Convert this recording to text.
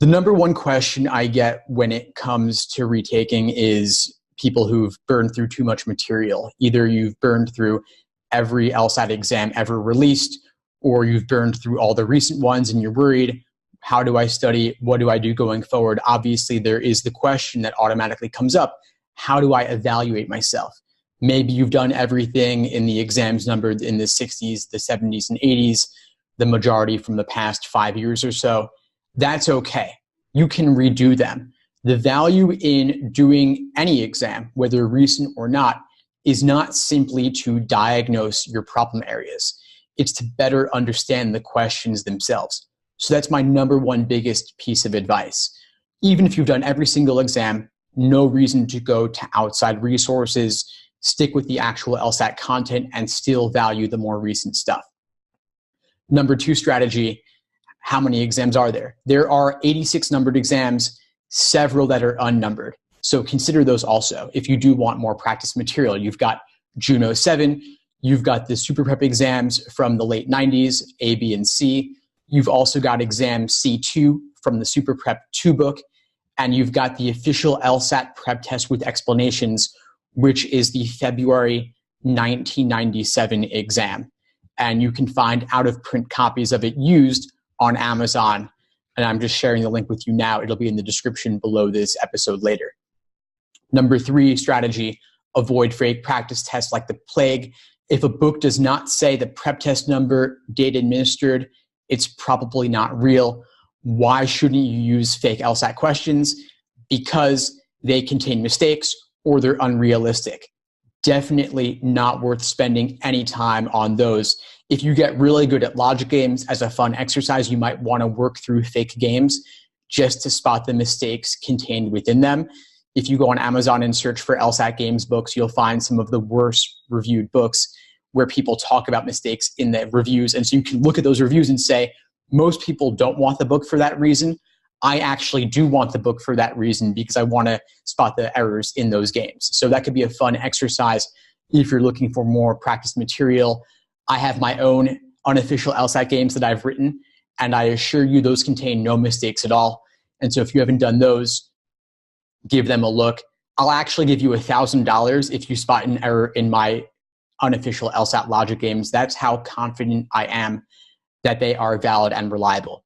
The number one question I get when it comes to retaking is people who've burned through too much material. Either you've burned through every LSAT exam ever released, or you've burned through all the recent ones and you're worried, how do I study? What do I do going forward? Obviously, there is the question that automatically comes up. How do I evaluate myself? Maybe you've done everything in the exams numbered in the 60s, the 70s, and 80s, the majority from the past 5 years or so. That's okay. You can redo them. The value in doing any exam, whether recent or not, is not simply to diagnose your problem areas. It's to better understand the questions themselves. So that's my number one biggest piece of advice. Even if you've done every single exam, no reason to go to outside resources. Stick with the actual LSAT content and still value the more recent stuff. Number two strategy, how many exams are there? There are 86 numbered exams, several that are unnumbered. So consider those also. If you do want more practice material, you've got Juno 7, you've got the Super Prep exams from the late 90s, A, B, and C. You've also got exam C2 from the Super Prep 2 book, and you've got the official LSAT prep test with explanations, which is the February 1997 exam. And you can find out-of-print copies of it used on Amazon. And I'm just sharing the link with you now. It'll be in the description below this episode later. Number three strategy, avoid fake practice tests like the plague. If a book does not say the prep test number, date administered, it's probably not real. Why shouldn't you use fake LSAT questions? Because they contain mistakes or they're unrealistic. Definitely not worth spending any time on those. If you get really good at logic games as a fun exercise, you might want to work through fake games just to spot the mistakes contained within them. If you go on Amazon and search for LSAT games books, you'll find some of the worst reviewed books where people talk about mistakes in the reviews. And so you can look at those reviews and say, most people don't want the book for that reason. I actually do want the book for that reason because I want to spot the errors in those games. So that could be a fun exercise if you're looking for more practice material. I have my own unofficial LSAT games that I've written, and I assure you those contain no mistakes at all. And so if you haven't done those, give them a look. I'll actually give you $1,000 if you spot an error in my unofficial LSAT logic games. That's how confident I am that they are valid and reliable.